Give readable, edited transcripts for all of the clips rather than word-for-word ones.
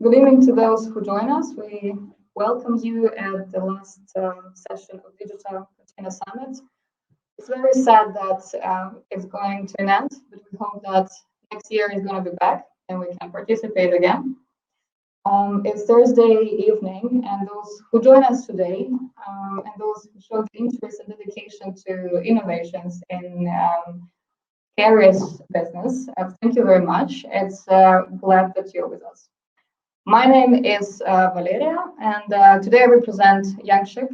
Good evening to those who join us. We welcome you at the last session of Digital Container Summit. It's very sad that it's going to an end, but we hope that next year is going to be back and we can participate again. It's Thursday evening, and those who join us today and those who showed interest and dedication to innovations in Carrier's business, thank you very much. It's glad that you're with us. My name is Valeriia, and today I represent Youngship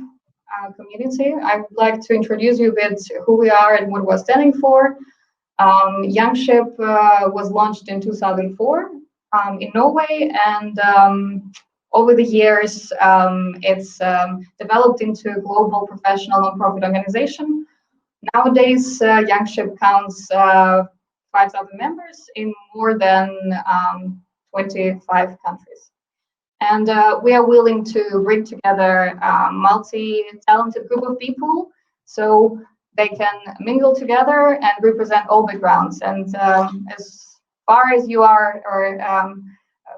community. I would like to introduce you a bit who we are and what we're standing for. Youngship was launched in 2004 in Norway, and over the years it's developed into a global professional nonprofit organization. Nowadays, Youngship counts 5,000 members in more than 25 countries. And we are willing to bring together a multi-talented group of people so they can mingle together and represent all backgrounds. And as far as you are or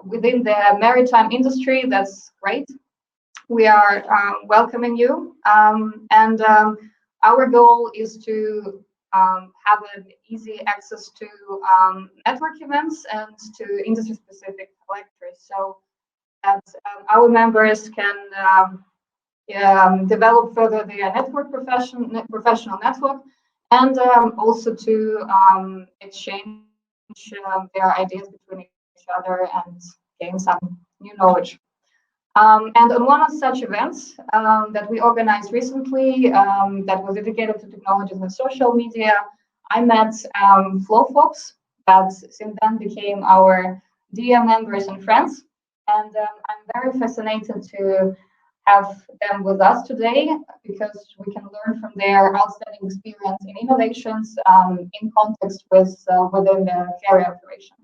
within the maritime industry, that's great. We are welcoming you. Our goal is to have an easy access to network events and to industry-specific lectures, so that our members can develop further their network professional network, and also to exchange their ideas between each other and gain some new knowledge. And on one of such events that we organized recently, that was dedicated to technologies and social media, I met Flowfox, that since then became our dear members and friends. And I'm very fascinated to have them with us today because we can learn from their outstanding experience in innovations in context within the Carrier operation.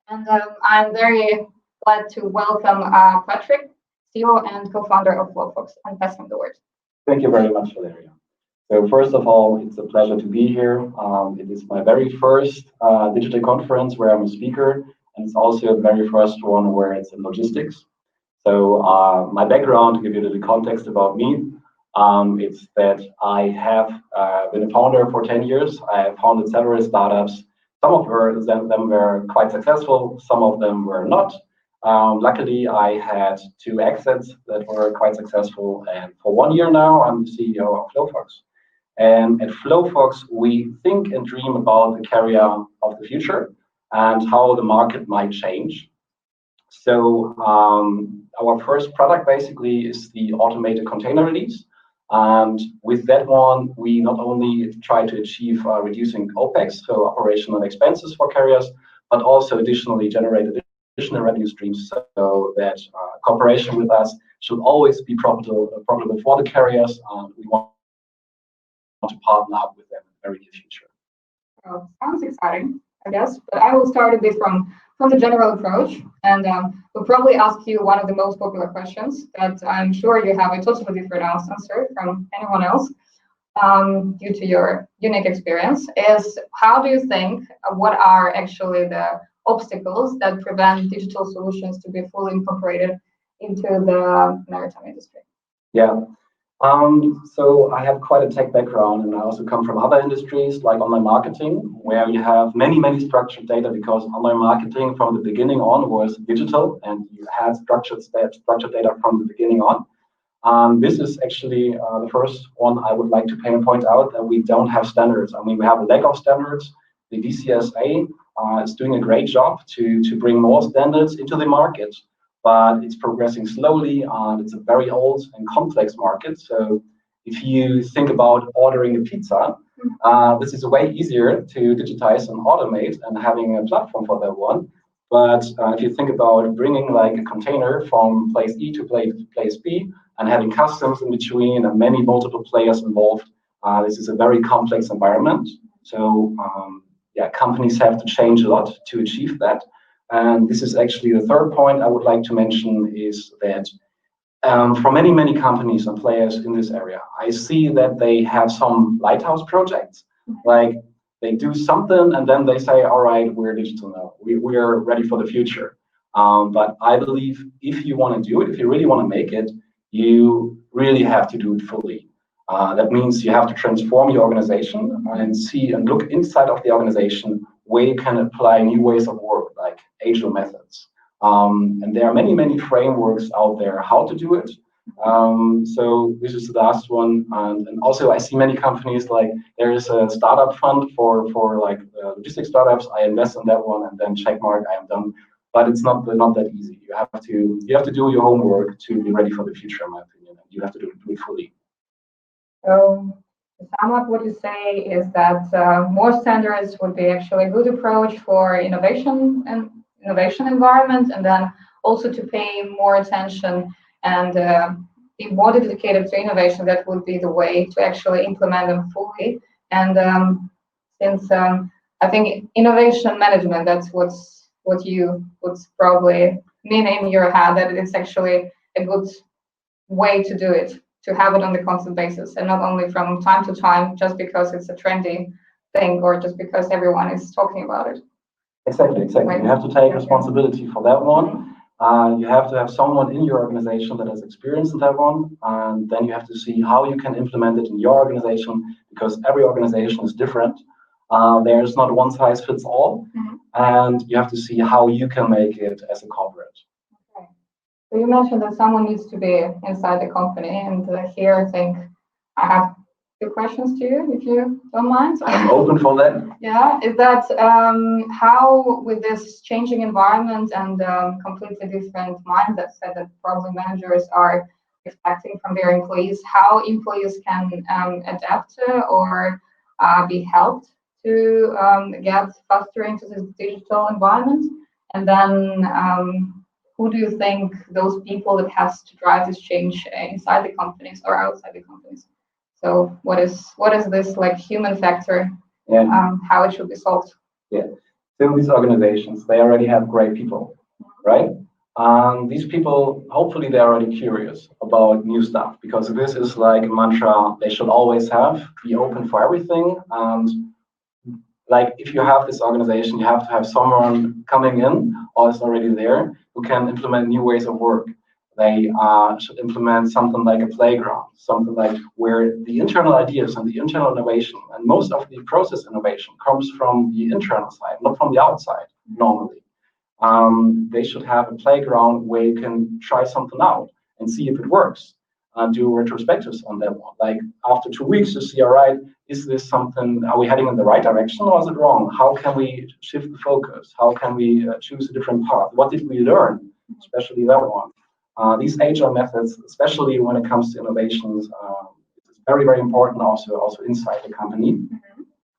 And I'm very glad to welcome Patrick, CEO and co-founder of Flowfox, and passing the word. Thank you very much, Valeriia. So first of all, it's a pleasure to be here. It is my very first digital conference where I'm a speaker, and it's also the very first one where it's in logistics. So my background, to give you a little context about me, it's that I have been a founder for 10 years. I have founded several startups. Some of them were quite successful, some of them were not. Luckily, I had 2 exits that were quite successful, and for 1 year now, I'm the CEO of Flowfox. And at Flowfox, we think and dream about the carrier of the future and how the market might change. So our first product basically is the automated container release. And with that one, we not only try to achieve reducing OPEX, so operational expenses for carriers, but also additionally generate additional revenue streams so that cooperation with us should always be profitable for the carriers. We want to partner up with them in the very near future. Well, sounds exciting, I guess, but I will start a bit from the general approach, and we'll probably ask you one of the most popular questions that I'm sure you have a totally different answer from anyone else due to your unique experience, is how do you think, what are actually the obstacles that prevent digital solutions to be fully incorporated into the maritime industry? Yeah. So I have quite a tech background, and I also come from other industries like online marketing, where you have many structured data, because online marketing from the beginning on was digital, and you had structured data from the beginning on. This is actually the first one I would like to point out, that we don't have standards. I mean, we have a lack of standards. The DCS is doing a great job to bring more standards into the market, but it's progressing slowly, and it's a very old and complex market. So if you think about ordering a pizza, this is way easier to digitize and automate and having a platform for that one. But if you think about bringing like a container from place E to place B and having customs in between and multiple players involved, this is a very complex environment. So companies have to change a lot to achieve that. And this is actually the third point I would like to mention, is that for many companies and players in this area, I see that they have some lighthouse projects, like they do something and then they say, all right, we're digital now. We are ready for the future. But I believe if you want to do it, if you really want to make it, you really have to do it fully. That means you have to transform your organization and see and look inside of the organization where you can apply new ways of work, like agile methods. And there are many, many frameworks out there how to do it. So this is the last one. And also I see many companies, like there is a startup fund for like logistics startups. I invest in that one and then check mark, I am done. But it's not that easy. You have to do your homework to be ready for the future, in my opinion. You have to do it fully. So to sum up, what you say is that more standards would be actually a good approach for innovation and innovation environment, and then also to pay more attention and be more dedicated to innovation. That would be the way to actually implement them fully. And since I think innovation management, that's what you would probably mean in your head, that it's actually a good way to do it, to have it on the constant basis and not only from time to time just because it's a trendy thing or just because everyone is talking about it. Exactly. You have to take responsibility for that one. You have to have someone in your organization that has experience in that one, and then you have to see how you can implement it in your organization, because every organization is different. There's not one size fits all, and you have to see how you can make it as a corporate. Okay. So you mentioned that someone needs to be inside the company, and here I think I have two questions to you, if you don't mind. I'm open for that. Yeah, is that how, with this changing environment and completely different mindsets that probably managers are expecting from their employees, how employees can adapt or be helped to get faster into this digital environment? And then who do you think those people that has to drive this change inside the companies or outside the companies? So what is this like human factor? How it should be solved? Yeah. So these organizations, they already have great people, right? These people, hopefully, they're already curious about new stuff, because this is like a mantra they should always have: be open for everything. And like, if you have this organization, you have to have someone coming in or is already there who can implement new ways of work. They should implement something like a playground, something like where the internal ideas and the internal innovation and most of the process innovation comes from the internal side, not from the outside normally. They should have a playground where you can try something out and see if it works. Do retrospectives on that one. Like after 2 weeks to see, all right, is this something, are we heading in the right direction or is it wrong? How can we shift the focus? How can we choose a different path? What did we learn, especially that one? These agile methods, especially when it comes to innovations, is very, very important also inside the company.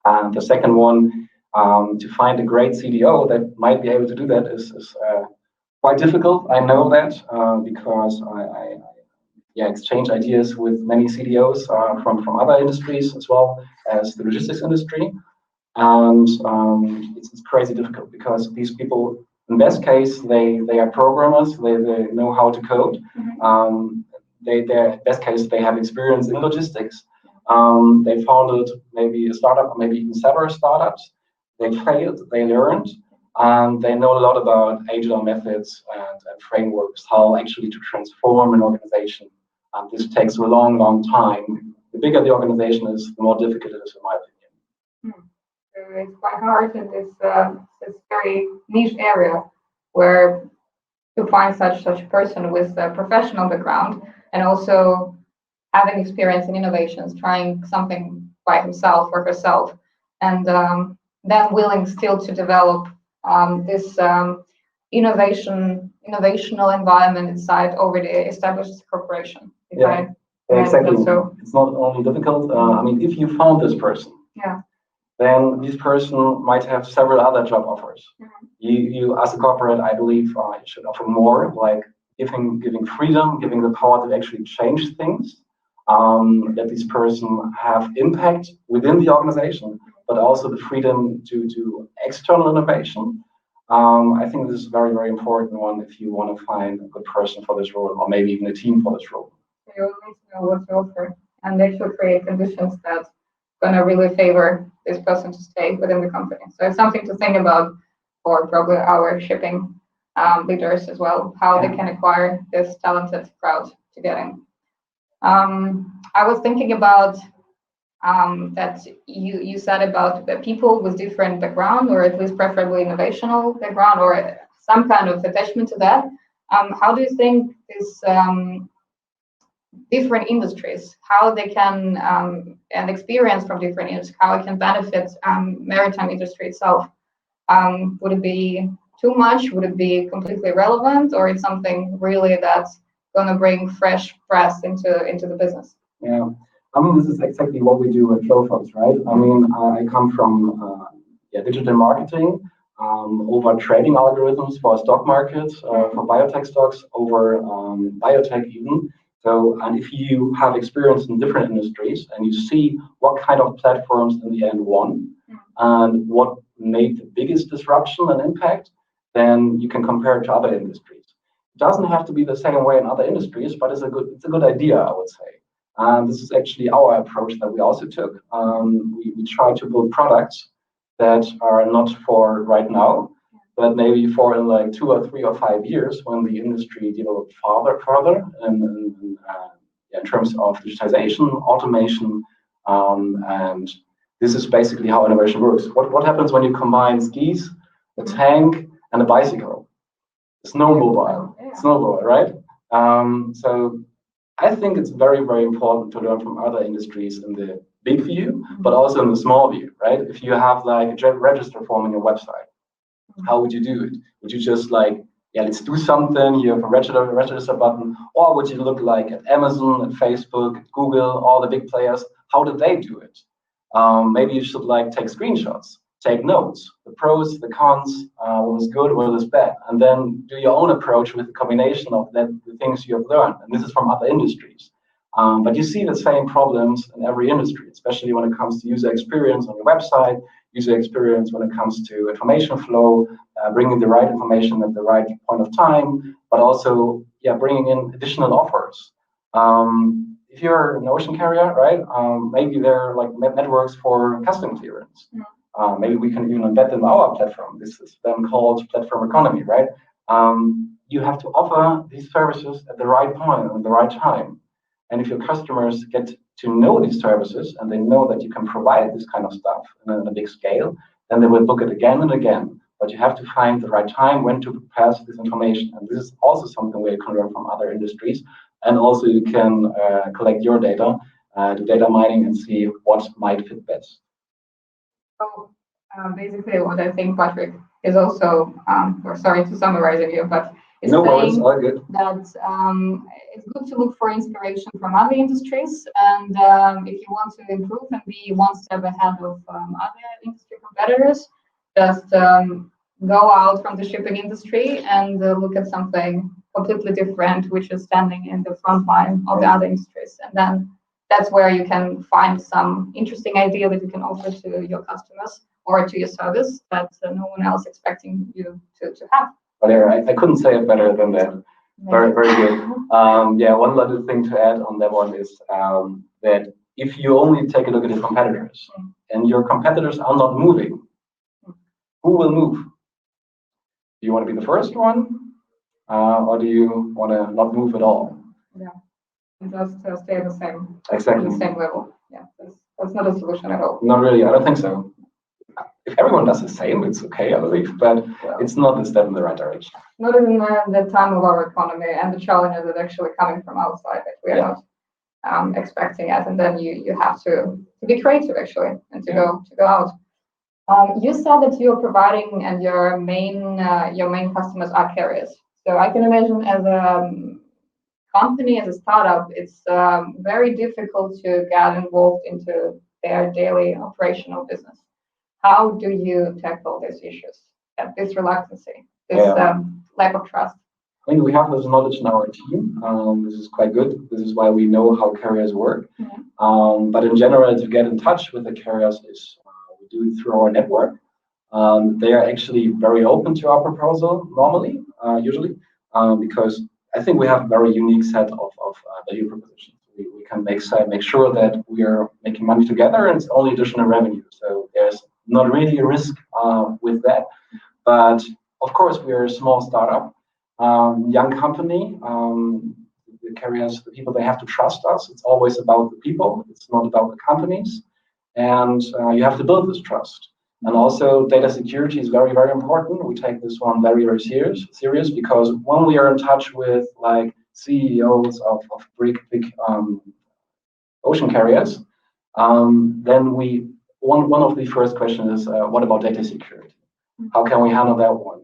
And the second one, to find a great CDO that might be able to do that is quite difficult. I know that because I exchange ideas with many CDOs from other industries as well as the logistics industry. And it's crazy difficult because these people, in best case, they are programmers, they know how to code. Their best case, they have experience in logistics. They founded maybe a startup or maybe even several startups. They failed, they learned, and they know a lot about agile methods and frameworks, how actually to transform an organization. This takes a long, long time. The bigger the organization is, the more difficult it is, in my opinion. So it's quite hard in this very niche area where to find such a person with a professional background and also having experience in innovations, trying something by himself or herself, and then willing still to develop this innovational environment inside already established corporation. Exactly. So. It's not only difficult. I mean, if you found this person, then this person might have several other job offers. You as a corporate, I believe, should offer more, like giving freedom, giving the power to actually change things. That this person have impact within the organization, but also the freedom to do external innovation. I think this is a very, very important one if you want to find a good person for this role, or maybe even a team for this role. You need to know what to offer, and they should create conditions that going to really favor this person to stay within the company. So it's something to think about for probably our shipping leaders as well, how they can acquire this talented crowd together. I was thinking about that you said about the people with different background, or at least preferably innovational background, or some kind of attachment to that. How do you think this different industries, how they can and experience from different industries, how it can benefit maritime industry itself? Would it be too much? Would it be completely irrelevant, or it's something really that's going to bring fresh breath into the business? Yeah, I mean, this is exactly what we do at Flowfox, right? I mean, I come from digital marketing, over trading algorithms for stock markets, for biotech stocks, over biotech even. So, and if you have experience in different industries and you see what kind of platforms in the end won and what made the biggest disruption and impact, then you can compare it to other industries. It doesn't have to be the same way in other industries, but it's a good idea, I would say. And this is actually our approach that we also took. We try to build products that are not for right now, but maybe for in like 2 or 3 or 5 years when the industry developed further in terms of digitization, automation, and this is basically how innovation works. What happens when you combine skis, a tank, and a bicycle? Snowmobile, right? So I think it's very, very important to learn from other industries in the big view, but also in the small view, right? If you have like a register form on your website, how would you do it? Would you just like, let's do something, you have a register button, or would you look like at Amazon, at Facebook, at Google, all the big players? How did they do it? Maybe you should like take screenshots, take notes, the pros, the cons, what was good, what was bad, and then do your own approach with the combination of the things you have learned. And this is from other industries. But you see the same problems in every industry, especially when it comes to user experience on your website, user experience when it comes to information flow, bringing the right information at the right point of time, but also bringing in additional offers. If you're an ocean carrier, right, maybe there are like networks for custom clearance. Maybe we can even embed them in our platform. This is then called platform economy, right? You have to offer these services at the right point, at the right time. And if your customers get to know these services and they know that you can provide this kind of stuff in a big scale, then they will book it again and again. But you have to find the right time when to pass this information. And this is also something we can learn from other industries. And also you can collect your data, do data mining and see what might fit best. So basically what I think, Patrick, is also, or sorry to summarizing you, but it's saying that it's good to look for inspiration from other industries, and if you want to improve and be one step ahead of other industry competitors, just go out from the shipping industry and look at something completely different, which is standing in the front line of the other industries. And then that's where you can find some interesting idea that you can offer to your customers or to your service that no one else expecting you to have. Valeriia, I couldn't say it better than that. Very, very good. One little thing to add on that one is that if you only take a look at your competitors and your competitors are not moving, who will move? Do you want to be the first one, or do you want to not move at all? Yeah, and just stay at the same, exactly. the same level. Yeah, that's not a solution at all. Not really. I don't think so. If everyone does the same, it's okay, I believe, but it's not a step in the right direction. Not in the time of our economy and the challenges that are actually coming from outside that we are not expecting it, and then you have to be creative actually and to go out. You said that you're providing and your main customers are carriers. So I can imagine as a company, as a startup, it's very difficult to get involved into their daily operational business. How do you tackle these issues, this reluctancy, this lack of trust? I mean, we have this knowledge in our team. This is quite good. This is why we know how carriers work. But in general, to get in touch with the carriers is we do it through our network. They are actually very open to our proposal normally, usually, because I think we have a very unique set of value propositions. We can make sure that we are making money together, and it's only additional revenue. So there's not really a risk with that. But of course, we are a small startup, young company. The carriers, the people, they have to trust us. It's always about the people. It's not about the companies. And you have to build this trust. And also data security is very, very important. We take this one very, very serious because when we are in touch with like CEOs of big ocean carriers, then one of the first questions is, what about data security? How can we handle that one?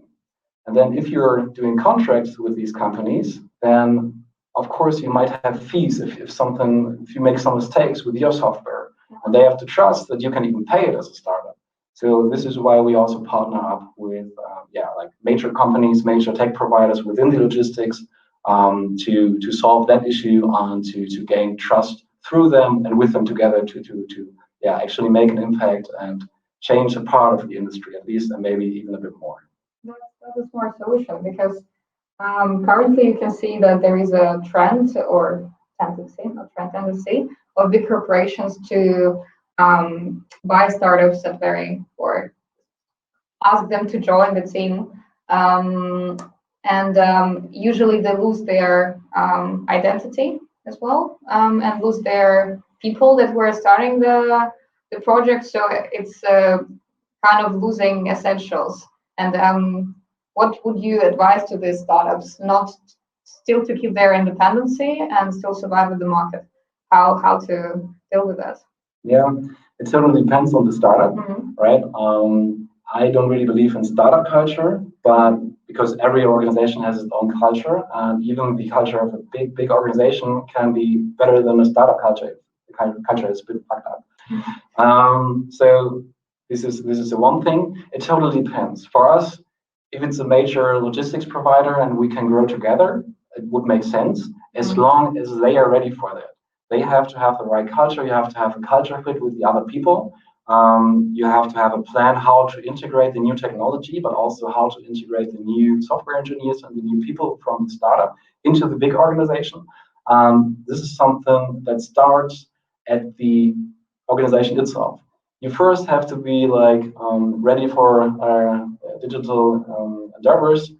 And then if you're doing contracts with these companies, then of course you might have fees if you make some mistakes with your software, and they have to trust that you can even pay it as a startup. So this is why we also partner up with like major companies, major tech providers within the logistics to solve that issue and to gain trust through them and with them together to actually make an impact and change a part of the industry at least, and maybe even a bit more. That's a smart solution because currently you can see that there is a trend or tendency of big corporations to buy startups or ask them to join the team. Usually they lose their identity as well, and lose their people that were starting the project. So it's kind of losing essentials. And what would you advise to these startups, not still to keep their independency and still survive with the market? How to deal with that? Yeah, it totally depends on the startup, right? I don't really believe in startup culture, but because every organization has its own culture, and even the culture of a big organization can be better than a startup culture. The culture is a bit fucked up. So this is the one thing. It totally depends. For us, if it's a major logistics provider and we can grow together, it would make sense as long as they are ready for that. They have to have the right culture. You have to have a culture fit with the other people. You have to have a plan how to integrate the new technology, but also how to integrate the new software engineers and the new people from the startup into the big organization. This is something that starts at the organization itself. You first have to be like ready for digital endeavors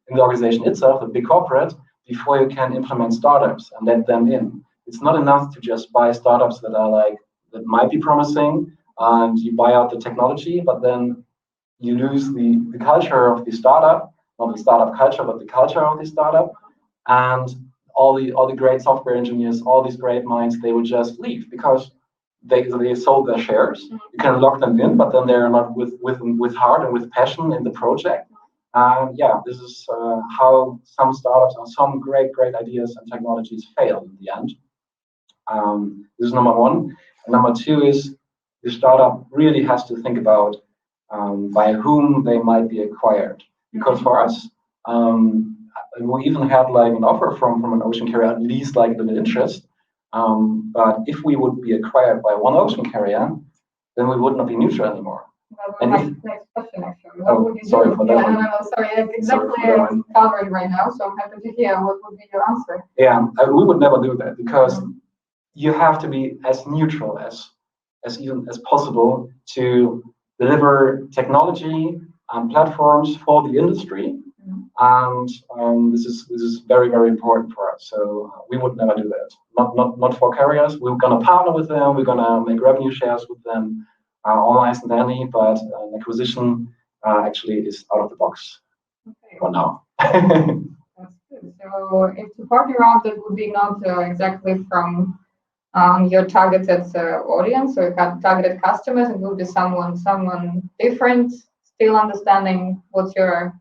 in the organization itself, the big corporate, before you can implement startups and let them in. It's not enough to just buy startups that might be promising, and you buy out the technology, but then you lose the culture of the startup, not the startup culture, but the culture of the startup, and all the great software engineers, all these great minds, they will just leave because they sold their shares. You can lock them in, but then they're not with heart and with passion in the project. This is how some startups and some great ideas and technologies fail in the end. This is number one. And number two is the startup really has to think about by whom they might be acquired. Because for us, we even had like an offer from an ocean carrier, at least like with interest. But if we would be acquired by one ocean carrier, then we would not be neutral anymore. That was my next question, actually. What would you do? For that one. No, sorry. Exactly, I'm covering right now, so I'm happy to hear what would be your answer. Yeah, we would never do that because you have to be as neutral as even as possible to deliver technology and platforms for the industry. And this is very, very important for us. So we would never do that. Not for carriers. We're gonna partner with them. We're gonna make revenue shares with them, online and any. But acquisition actually is out of the box for now. That's good. So if to partner out, that would be not exactly from your targeted audience or targeted customers. It will be someone different, still understanding what's your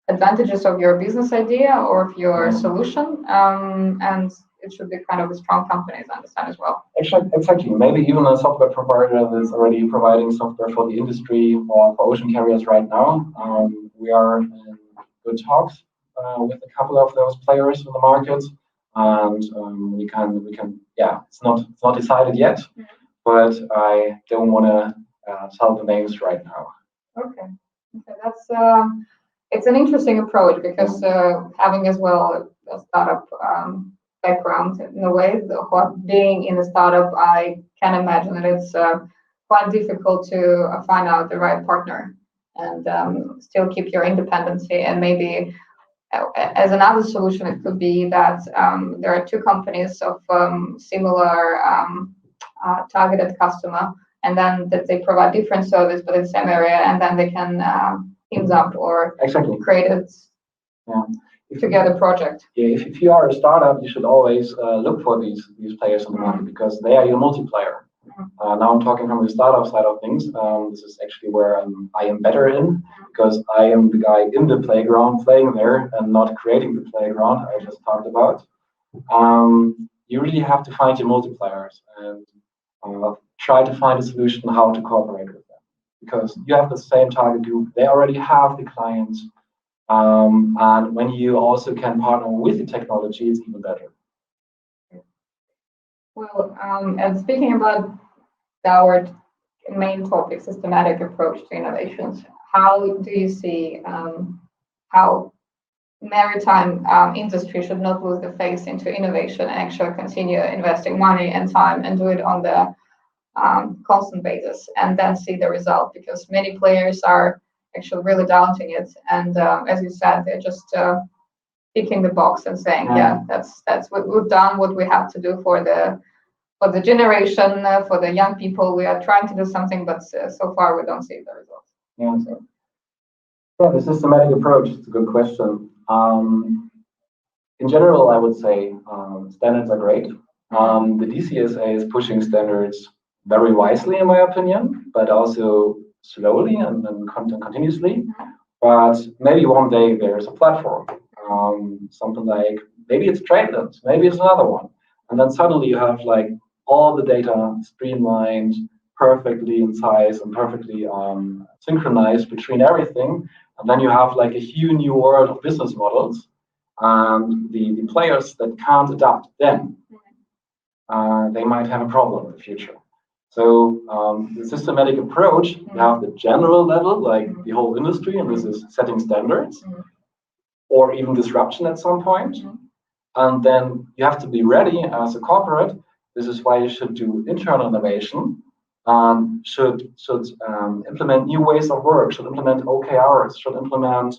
advantages of your business idea or of your solution, and it should be kind of a strong company, I understand as well. Exactly. Maybe even a software provider that's already providing software for the industry or for ocean carriers right now. We are in good talks with a couple of those players in the market, and we can. Yeah, it's not decided yet, but I don't want to tell the names right now. Okay, that's. It's an interesting approach because having as well a startup background in a way, being in a startup, I can imagine that it's quite difficult to find out the right partner and still keep your independency. And maybe as another solution, it could be that there are two companies of similar targeted customer, and then that they provide different service but in the same area, and then they can teams up or create it together project. Yeah, if you are a startup, you should always look for these players in the market because they are your multiplayer. Now I'm talking from the startup side of things. This is actually where I am better in because I am the guy in the playground playing there and not creating the playground I just talked about. You really have to find your multipliers and try to find a solution how to cooperate with them because you have the same target group. They already have the clients. And when you also can partner with the technology, it's even better. Well, and speaking about our main topic, systematic approach to innovations, how do you see how maritime industry should not lose the face into innovation and actually continue investing money and time and do it on the constant basis and then see the result? Because many players are actually really doubting it, and as you said, they're just ticking the box and saying, yeah, that's what we've done, what we have to do for the generation, for the young people. We are trying to do something, but so far we don't see the results. Yeah, the systematic approach is a good question. In general, I would say standards are great. The DCSA is pushing standards very wisely, in my opinion, but also slowly and continuously. But maybe one day there's a platform, something like maybe it's TradeLens, maybe it's another one, and then suddenly you have like all the data streamlined perfectly in size and perfectly synchronized between everything, and then you have like a huge new world of business models, and the players that can't adapt then they might have a problem in the future. So the systematic approach, you have the general level, like the whole industry, and this is setting standards, or even disruption at some point. And then you have to be ready as a corporate. This is why you should do internal innovation, should implement new ways of work, should implement OKRs, should implement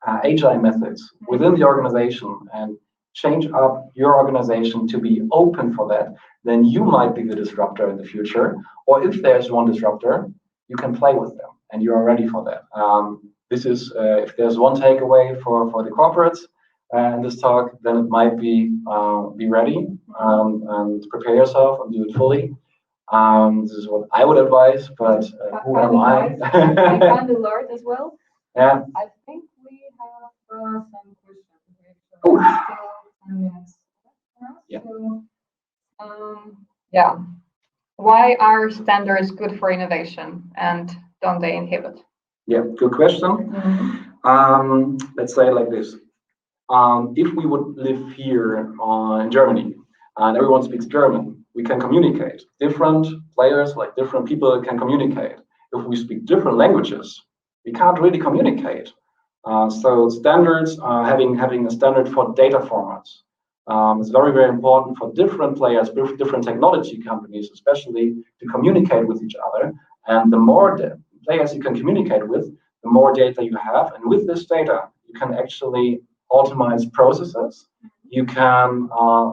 agile methods within the organization and change up your organization to be open for that. Then you might be the disruptor in the future. Or if there's one disruptor, you can play with them and you are ready for that. This is, if there's one takeaway for the corporates in this talk, then it might be ready and prepare yourself and do it fully. This is what I would advise, but who am I? I kind of learned as well. Yeah. I think we have some questions. Ooh. 10 minutes. Yeah. So, why are standards good for innovation and don't they inhibit? Yeah, good question. Let's say it like this. If we would live here in Germany and everyone speaks German, we can communicate. Different players, like different people, can communicate. If we speak different languages, we can't really communicate. So standards, having a standard for data formats is very, very important for different players, different technology companies, especially to communicate with each other. And the more players you can communicate with, the more data you have. And with this data, you can actually automate processes. You can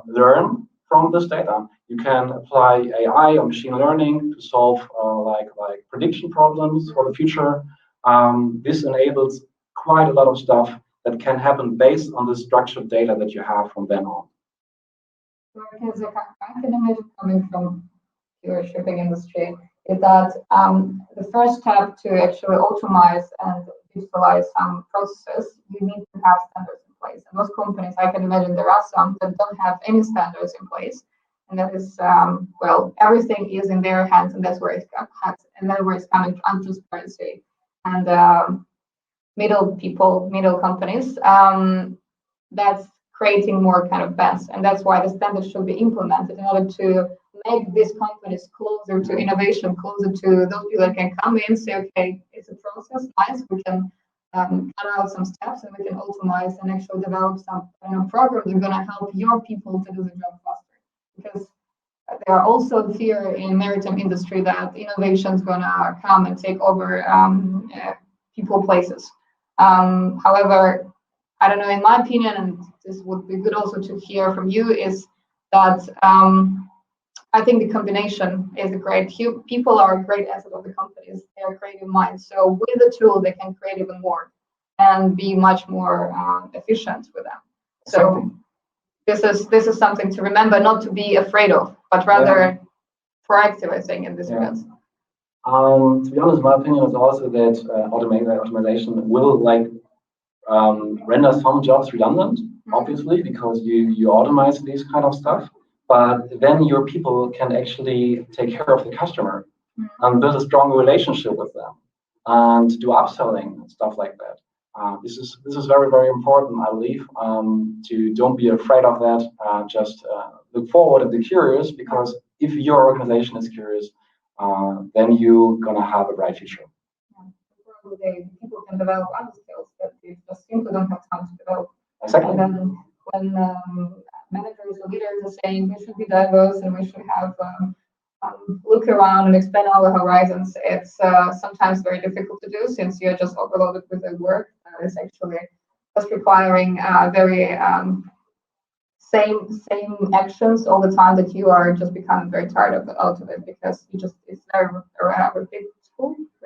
learn from this data. You can apply AI or machine learning to solve like prediction problems for the future. This enables quite a lot of stuff that can happen based on the structured data that you have from then on. I can imagine coming from your shipping industry is that the first step to actually automate and digitalize some processes, you need to have standards in place. And most companies, I can imagine there are some that don't have any standards in place. And that is, everything is in their hands, and that's where it's coming to transparency and middle companies. That's creating more kind of bends, and that's why the standards should be implemented in order to make these companies closer to innovation, closer to those people that can come in, say, okay, it's a process, nice, we can cut out some steps and we can automate and actually develop some program that's going to help your people to do the job faster. Because there are also fear in maritime industry that innovation is gonna come and take over people places. However, I don't know, in my opinion, and this would be good also to hear from you, is that I think the combination is great. People are a great asset of the companies. They are creative minds. So with the tool, they can create even more and be much more efficient with them. So this is something to remember, not to be afraid of, but rather proactive, I think, in this event. To be honest, my opinion is also that automation will render some jobs redundant, obviously, because you automate these kind of stuff. But then your people can actually take care of the customer and build a strong relationship with them and do upselling and stuff like that. This is very, very important, I believe. To don't be afraid of that. Just look forward and be curious, because if your organization is curious, then you're gonna have a bright future. Probably people can develop other skills that they just simply don't have time to develop. Exactly. And then when managers or leaders are saying we should be diverse and we should have look around and expand our horizons, it's sometimes very difficult to do, since you're just overloaded with the work. It's actually just requiring very same actions all the time, that you are just becoming very tired out of it, because it's very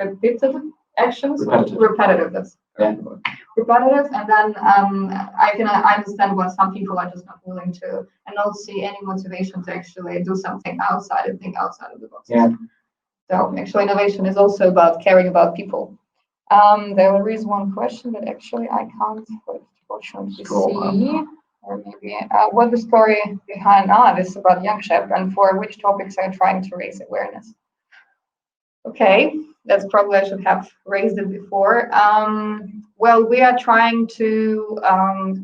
repeated actions, repetitive. That's repetitive, and then I understand why some people are just not willing to and not see any motivation to actually do something outside and think outside of the box. So actually, innovation is also about caring about people. There is one question that actually I can't fortunately see, or maybe what the story behind this is about Young Chef, and for which topics are you trying to raise awareness? Okay, that's probably I should have raised it before. Well, we are trying to,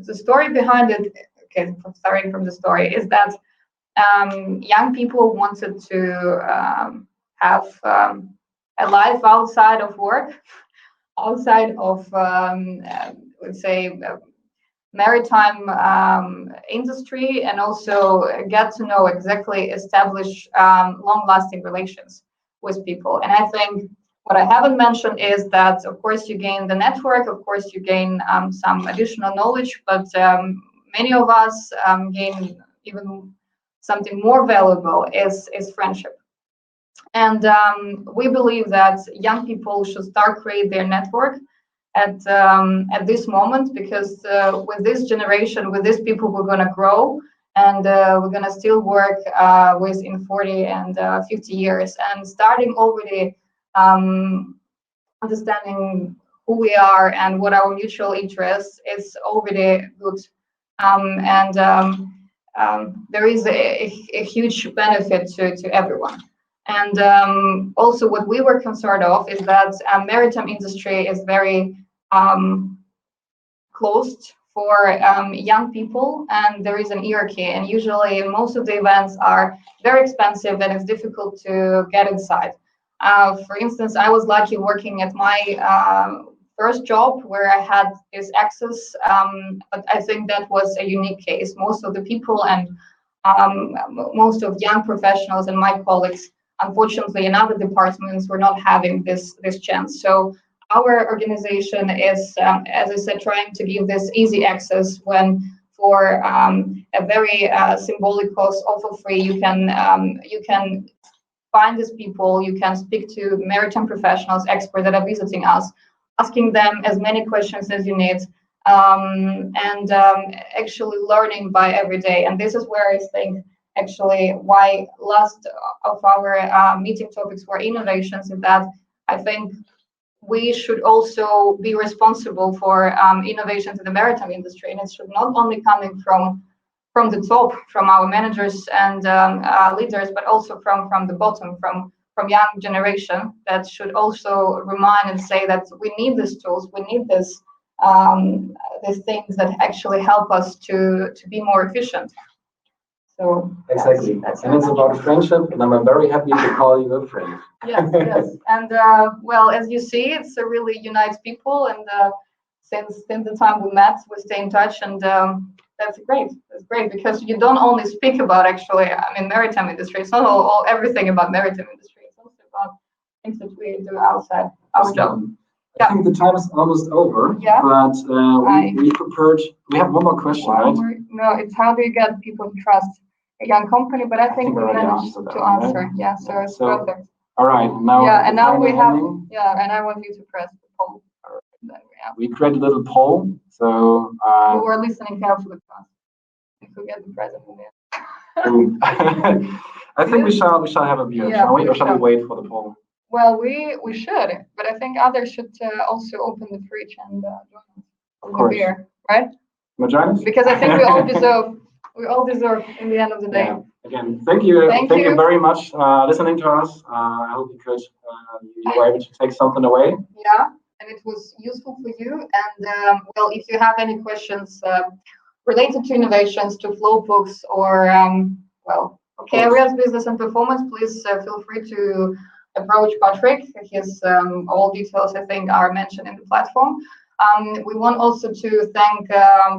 the story behind it, okay, starting from the story, is that young people wanted to have a life outside of work, outside of, let's say, maritime industry, and also get to know exactly establish long-lasting relations with people. And I think what I haven't mentioned is that, of course, you gain the network, of course, you gain some additional knowledge, but many of us gain even something more valuable is friendship. And we believe that young people should start create their network at this moment, because with this generation, with these people, we're going to grow, and we're going to still work within 40 and 50 years. And starting already understanding who we are and what our mutual interests is already good. There is a huge benefit to everyone. And also what we were concerned of is that maritime industry is very closed for young people, and there is an hierarchy, and usually most of the events are very expensive and it's difficult to get inside. For instance, I was lucky working at my first job where I had this access, but I think that was a unique case. Most of the people and most of young professionals and my colleagues, unfortunately, in other departments, were not having this chance. So our organization is, as I said, trying to give this easy access when for a very symbolic cost, all for free, you can find these people, you can speak to maritime professionals, experts that are visiting us, asking them as many questions as you need, and actually learning by every day. And this is where I think actually why last of our meeting topics were innovations, is that I think we should also be responsible for innovations in the maritime industry, and it should not only coming from the top, from our managers and leaders, but also from the bottom, from young generation that should also remind and say that we need these tools, we need these things that actually help us to be more efficient. So exactly, and it's about friendship, and I'm very happy to call you a friend. Yes, yes, and well, as you see, it's a really unites people, and since the time we met, we stay in touch, and That's great. That's great because you don't only speak about actually, maritime industry. It's not all everything about maritime industry. It's also about things that we do outside our job. I think the time is almost over. Yeah. But we prepared. We have one more question, right? No, it's how do you get people to trust a young company? But I think we managed to answer. Right? Yeah. So it's perfect. All right. Now. Yeah, and now we have. Yeah, and I want you to press the poll. We create a little poll. So. You were listening carefully to us. If we get the president in. I think we shall have a beer, shall we? Or shall we wait for the poll? Well, we should, but I think others should also open the fridge and join us for the beer, right? Join us? Because I think we all deserve in the end of the day. Yeah. Again, thank you very much listening to us. I hope you were able to take something away. Yeah, and it was useful for you. And well, if you have any questions related to innovations, to flow books, or areas, business and performance, please feel free to approach Patrick. His all details, I think, are mentioned in the platform. We want also to thank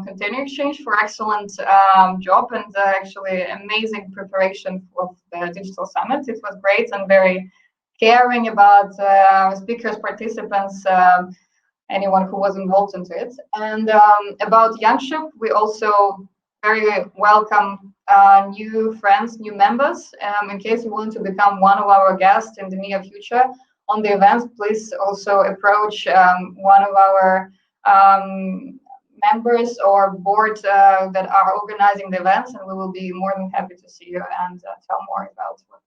Container Exchange for excellent job and actually amazing preparation of the Digital Summit. It was great and very caring about speakers, participants, anyone who was involved into it. And about Youngship, we also very welcome new friends, new members. In case you want to become one of our guests in the near future on the events, please also approach one of our members or board that are organizing the events, and we will be more than happy to see you and tell more about what